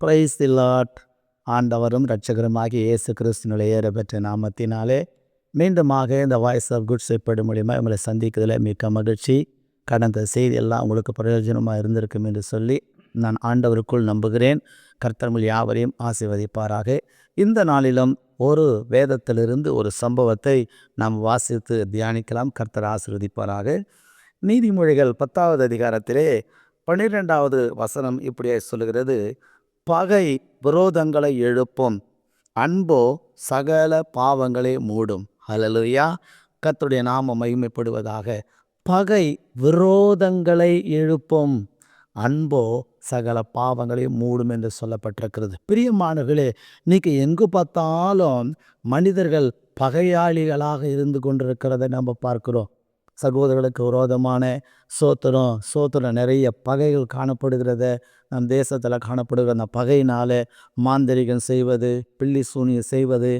Praise the Lord. ஆண்டவரும் இரட்சகருமாகிய இயேசு கிறிஸ்துவினுடைய ஏறப்பெற்ற நாமத்தினாலே மீண்டுமாக இந்த வாய்ஸ் ஆஃப் குட் ஷெப்பர்ட் மூலிமா உங்களை சந்திக்கிறதுல மிக்க மகிழ்ச்சி. கடந்த செய்தியெல்லாம் உங்களுக்கு பிரயோஜனமாக இருந்திருக்கும் என்று சொல்லி நான் ஆண்டவருக்குள் நம்புகிறேன். கர்த்தர் யாவரையும் ஆசீர்வதிப்பாராக. இந்த நாளிலும் ஒரு வேதத்திலிருந்து ஒரு சம்பவத்தை நாம் வாசித்து தியானிக்கலாம். கர்த்தர் ஆசீர்வதிப்பாராக. நீதிமொழிகள் 10வது அதிகாரத்திலே 12வது வசனம் இப்படியே சொல்லுகிறது: பகை விரோதங்களை எழுப்பும், அன்போ சகல பாவங்களை மூடும். ஹல்லேலூயா. கர்த்தருடைய நாமம் மகிமைப்படுவதாக. பகை விரோதங்களை எழுப்பும், அன்போ சகல பாவங்களை மூடும் என்று சொல்லப்பட்டிருக்கிறது. பிரியமானவர்களே, இன்னைக்கு எங்கு பார்த்தாலும் மனிதர்கள் பகையாளிகளாக இருந்து கொண்டிருக்கிறதை நம்ம பார்க்கிறோம். சகோதரர்களுக்கு விரோதமான சோத்திரம் நிறைய பகைகள் காணப்படுகிறத நம் தேசத்தில் காணப்படுகிற அந்த பகையினால் மாந்திரிகம் செய்வது, பில்லி சூனியம் செய்வது,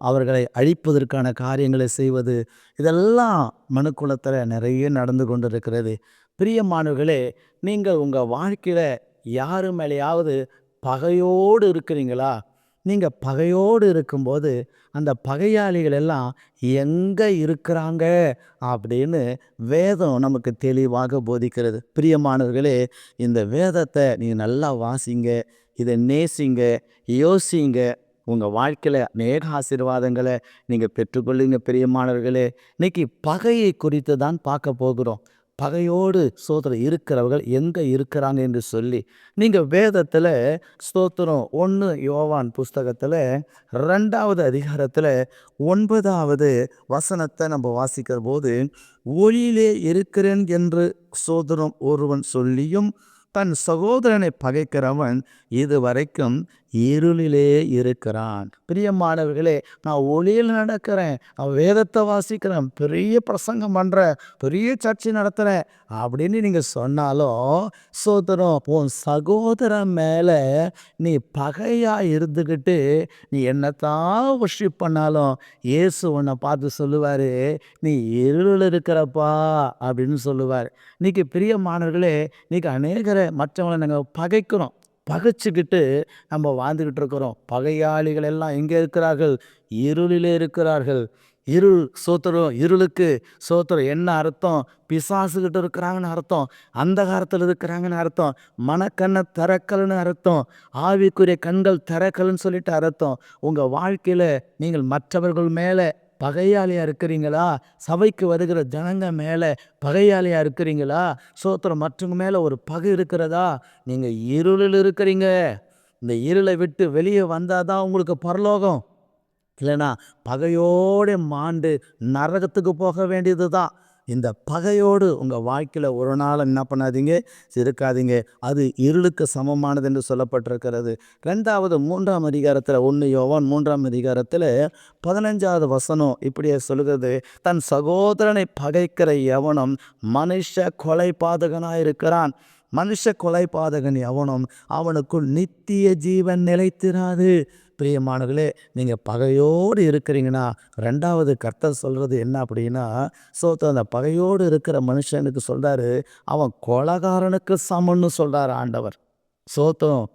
அவர்களை அழிப்பதற்கான காரியங்களை செய்வது, இதெல்லாம் மனுக்குலத்தில் நிறைய நடந்து கொண்டிருக்கிறது. பிரியமானவர்களே, நீங்கள் உங்கள் வாழ்க்கையில் யாரு மேலேயாவது பகையோடு இருக்கிறீங்களா? நீங்கள் பகையோடு இருக்கும்போது அந்த பகையாளிகள் எல்லாம் எங்கே இருக்கிறாங்க அப்படின்னு வேதம் நமக்கு தெளிவாக போதிக்கிறது. பிரியமானவர்களே, இந்த வேதத்தை நீங்கள் நல்லா வாசிங்க, இதை நேசிங்க, யோசிங்க. உங்கள் வாழ்க்கையில் அநேக ஆசீர்வாதங்களை நீங்கள் பெற்றுக்கொள்ளுங்க. பிரியமானவர்களே, இன்னைக்கு பகையை குறித்து தான் பார்க்க போகிறோம். பகையோடு இருக்கிறவர்கள் எங்கே இருக்கிறாங்க என்று சொல்லி நீங்கள் வேதத்தில் 1 யோவான் புஸ்தகத்தில் 2வது அதிகாரத்தில் 9வது வசனத்தை நம்ம வாசிக்கிற போது, ஒளியிலே இருக்கிறேன் என்று ஒருவன் சொல்லியும் தன் சகோதரனை பகைக்கிறவன் இதுவரைக்கும் இருளிலே இருக்கிறான். பிரியமானவர்களே, நான் ஒளியில் நடக்கிறேன், நான் வேதத்தை வாசிக்கிறேன், பெரிய பிரசங்கம் பண்ணுறேன், பெரிய சர்ச்சை நடத்துகிறேன் அப்படின்னு நீங்கள் சொன்னாலும் உன் சகோதரன் மேலே நீ பகையாக இருந்துக்கிட்டு நீ என்னத்தான் வர்ஷிப் பண்ணாலும் இயேசு உன்னை பார்த்து சொல்லுவார், நீ இருளில் இருக்கிறப்பா அப்படின்னு சொல்லுவார். இன்னைக்கு பிரியமானவர்களே, இன்னைக்கு அநேகரை மற்றவங்களை நாங்கள் பகைச்சிக்கிட்டு நம்ம வாழ்ந்துக்கிட்டு இருக்கிறோம். பகையாளிகள் எல்லாம் எங்கே இருக்கிறார்கள்? இருளிலே இருக்கிறார்கள். இருளுக்கு என்ன அர்த்தம்? பிசாசுகிட்ட இருக்கிறாங்கன்னு அர்த்தம், அந்தகாரத்தில் இருக்கிறாங்கன்னு அர்த்தம், மனக்கண்ணை திறக்கல்னு அர்த்தம், ஆவிக்குரிய கண்கள் திறக்கல்னு சொல்லிட்டு அர்த்தம். உங்கள் வாழ்க்கையில் நீங்கள் மற்றவர்கள் மேலே பகையாளியாக இருக்கிறீங்களா? சபைக்கு வருகிற ஜனங்க மேலே பகையாளியாக இருக்கிறீங்களா? மற்றவங்க மேலே ஒரு பகை இருக்கிறதா? நீங்கள் இருளில் இருக்கிறீங்க. இந்த இருளை விட்டு வெளியே வந்தால் தான் உங்களுக்கு பரலோகம். இல்லைனா பகையோடு மாண்டு நரகத்துக்கு போக வேண்டியது தான். இந்த பகையோடு உங்கள் வாழ்க்கையில் ஒரு நாள் என்ன பண்ணாதீங்க, இருக்காதீங்க. அது இருளுக்கு சமமானது என்று சொல்லப்பட்டிருக்கிறது. 3ஆம் அதிகாரத்தில் 1 யோவான் 3ஆம் அதிகாரத்தில் 15வது வசனம் இப்படியே சொல்லுகிறது: தன் சகோதரனை பகைக்கிற எவனும் மனுஷ கொலைபாதகனாக இருக்கிறான். மனுஷ கொலைபாதகன் எவனும் அவனுக்குள் நித்திய ஜீவன் நிலைத்திராது. பிரியமானவர்களே, நீங்கள் பகையோடு இருக்கிறீங்கன்னா 2வது கர்த்தர் சொல்கிறது என்ன அப்படின்னா, அந்த பகையோடு இருக்கிற மனுஷனுக்கு சொல்கிறாரு, அவன் கொலைகாரனுக்கு சமன்னு சொல்கிறார் ஆண்டவர்.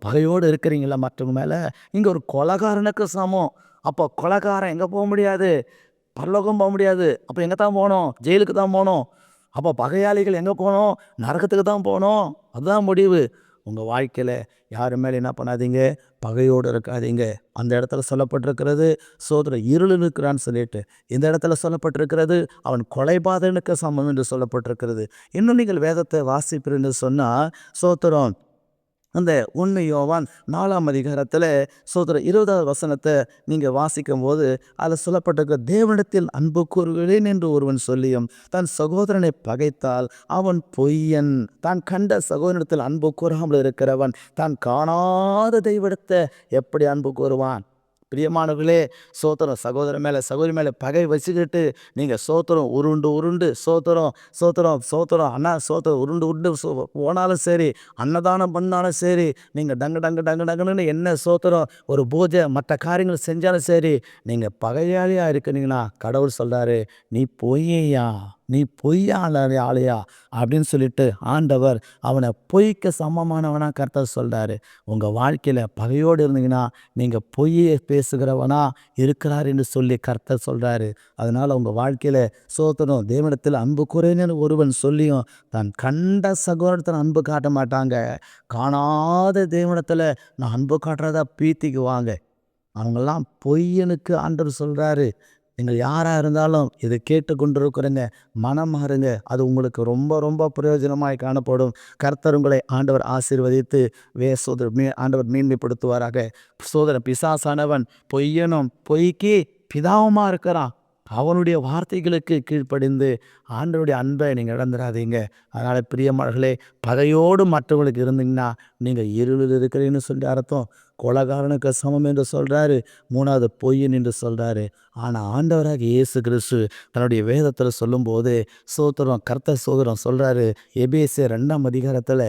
பகையோடு இருக்கிறீங்களா மற்றவங்க மேலே? இங்கே ஒரு கொலைகாரனுக்கு சமம். அப்போ கொலைகாரன் எங்கே போக முடியாது? பரலோகம் போக முடியாது. அப்போ எங்கே தான் போகணும்? ஜெயிலுக்கு தான் போகணும். அப்போ பகையாளிகள் எங்கே போகணும்? நரகத்துக்கு தான் போகணும். அதுதான் முடிவு. உங்கள் வாழ்க்கையில் யாரு மேலே என்ன பண்ணாதீங்க, பகையோடு இருக்காதீங்க. அந்த இடத்துல சொல்லப்பட்டிருக்கிறது இருள் இருக்கிறான்னு சொல்லிட்டு, இந்த இடத்துல சொல்லப்பட்டிருக்கிறது அவன் கொலைபாதகனுக்கு சமம் என்று சொல்லப்பட்டிருக்கிறது. இன்னும் நீங்கள் வேதத்தை வாசிப்பீர் என்று சொன்னால் அந்த 1 யோவான் 4ஆம் அதிகாரத்தில் 20வது வசனத்தை நீங்கள் வாசிக்கும் போது அதில் சொல்லப்பட்டிருக்க, தேவனிடத்தில் அன்பு கூறுகிறேன் என்று ஒருவன் சொல்லியும் தன் சகோதரனை பகைத்தால் அவன் பொய்யன். தான் கண்ட சகோதரனிடத்தில் அன்பு கூறாமல் இருக்கிறவன் தான் காணாத தெய்வத்தை எப்படி அன்பு கூறுவான்? பிரியமானவர்களே, சகோதரன் மேலே சகோதரி மேலே பகை வச்சுக்கிட்டு நீங்கள் உருண்டு அண்ணா உருண்டு போனாலும் சரி, அன்னதானம் பண்ணாலும் சரி, நீங்கள் டங்குன்னு என்ன ஒரு பூஜை மற்ற காரியங்கள் செஞ்சாலும் சரி, நீங்கள் பகையாளியாக இருக்கிறீங்கன்னா கடவுள் சொல்கிறாரு, நீ பொய்யா, நீ பொய்யாளர் ஆளையா அப்படின்னு சொல்லிட்டு ஆண்டவர் அவனை பொய்க்கு சமமானவனா கர்த்தர் சொல்கிறாரு. உங்கள் வாழ்க்கையில் பகையோடு இருந்தீங்கன்னா நீங்கள் பொய்யை பேசுகிறவனா இருக்கிறார் என்று சொல்லி கர்த்தர் சொல்கிறாரு. அதனால் உங்கள் வாழ்க்கையில் சோத்தனும் தேவனிடத்தில் அன்பு குறைன்னு ஒருவன் சொல்லியும் தான் கண்ட சகோதரத்தில் அன்பு காட்ட மாட்டாங்க. காணாத தேவனிடத்தில் நான் அன்பு காட்டுறதா பீத்திக்குவாங்க. அவங்கெல்லாம் பொய்யனுக்கு ஆண்டவர் சொல்கிறாரு. நீங்கள் யாராக இருந்தாலும் இதை கேட்டு கொண்டிருக்கிறீங்க, மனம் மாறுங்க. அது உங்களுக்கு ரொம்ப ரொம்ப பிரயோஜனமாய் காணப்படும். கர்த்தர் உங்களை ஆண்டவர் ஆசீர்வதித்து ஆண்டவர் மேன்மைப்படுத்துவாராக. சோதரன் பிசாசானவன் பொய்யனும் பொய்க்கு பிதாவுமா இருக்கிறான். அவனுடைய வார்த்தைகளுக்கு கீழ்ப்படிந்து ஆண்டவருடைய அன்பை நீங்கள் இழந்துடாதீங்க. அதனால் பிரியமானவர்களே, பகையோடு மற்றவங்களுக்கு இருந்தீங்கன்னா நீங்கள் இருளில் இருக்கிறீங்கன்னு சொல்லி அர்த்தம். கொலைகாரனுக்கு சமம் என்று சொல்கிறாரு. மூணாவது பொய்யன் என்று சொல்கிறாரு. ஆனால் ஆண்டவராக இயேசு கிறிஸ்து தன்னுடைய வேதத்தில் சொல்லும்போது கர்த்தர் சொல்கிறாரு. எபேசியர் 2ஆம் அதிகாரத்தில்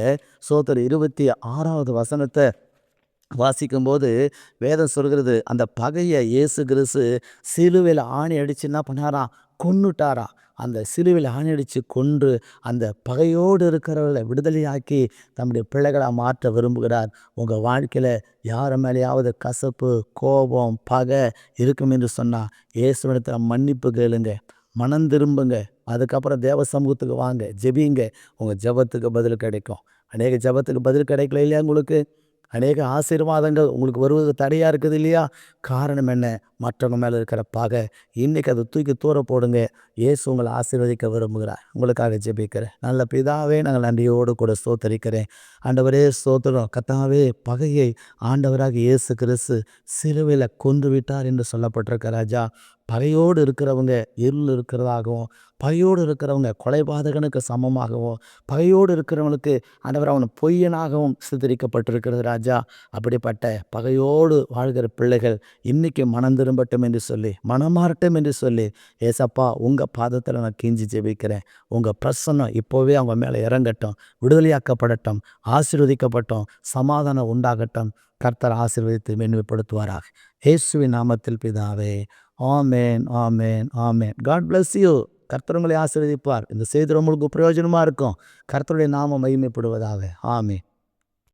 26வது வசனத்தை வாசிக்கும்போது வேதம் சொல்கிறது, அந்த பகையை இயேசு கிறிஸ்து சிலுவையில் ஆணி அடித்து என்ன பண்ணாராம், கொன்னுட்டாராம். அந்த சிலுவையில் ஆணி அடித்து கொன்று அந்த பகையோடு இருக்கிறவர்களை விடுதலையாக்கி தம்முடைய பிள்ளைகளை மாற்ற விரும்புகிறார். உங்கள் வாழ்க்கையில் யார் மேலேயாவது கசப்பு, கோபம், பகை இருக்கும் என்று சொன்னால் இயேசுவிடத்தில் மன்னிப்பு கேளுங்க, மனம் திரும்புங்க. அதுக்கப்புறம் தேவ சமூகத்துக்கு வாங்க, ஜெபிங்க. உங்கள் ஜெபத்துக்கு பதில் கிடைக்கும். அநேக ஜெபத்துக்கு பதில் கிடைக்கல இல்லையா? உங்களுக்கு அநேக ஆசீர்வாதங்கள் உங்களுக்கு வருவது தடையாக இருக்குது இல்லையா? காரணம் என்ன? மற்றவங்க மேலே இருக்கிற பகை. இன்றைக்கி அதை தூக்கி தூர போடுங்க. இயேசு உங்களை ஆசீர்வதிக்க விரும்புகிறார். உங்களுக்காக ஜெபிக்கிறேன். நல்ல பிதாவே, நாங்கள் நன்றியோடு கூட ஸ்தோத்தரிக்கிறேன். ஆண்டவரே ஸ்தோத்திரம். கர்த்தாவே, பகையை ஆண்டவராக இயேசு கிறிஸ்து சிலுவையில் கொன்று விட்டார் என்று சொல்லப்பட்டிருக்க ராஜா. பகையோடு இருக்கிறவங்க இருள் இருக்கிறதாகவும், பகையோடு இருக்கிறவங்க கொலைபாதகனுக்கு சமமாகவும், பகையோடு இருக்கிறவங்களுக்கு ஆண்டவர் அவன் பொய்யனாகவும் சித்தரிக்கப்பட்டிருக்கிறது ராஜா. அப்படிப்பட்ட பகையோடு வாழ்கிற பிள்ளைகள் இன்றைக்கி மனம் திரும்பட்டும் என்று சொல்லி, மனம் மாறட்டும் என்று சொல்லி, ஏசப்பா உங்கள் பாதத்தில் நான் கெஞ்சி ஜெபிக்கிறேன். உங்கள் பிரசன்னம் இப்போவே அவங்க மேலே இறங்கட்டும், விடுதலையாக்கப்படட்டும், ஆசீர்வதிக்கப்பட்டும், சமாதானம் உண்டாகட்டும். கர்த்தர் ஆசீர்வதித்து மேன்மைப்படுத்துவாராக. இயேசுவின் நாமத்தில் பிதாவே. ஆமேன், ஆமேன், ஆமேன். God bless you. கர்த்தர் உங்களை ஆசீர்வதிப்பார். இந்த செய்தி உங்களுக்கு பிரயோஜனமாக இருக்கும். கர்த்தருடைய நாமம் மகிமைப்படுவதாக. ஆமேன்.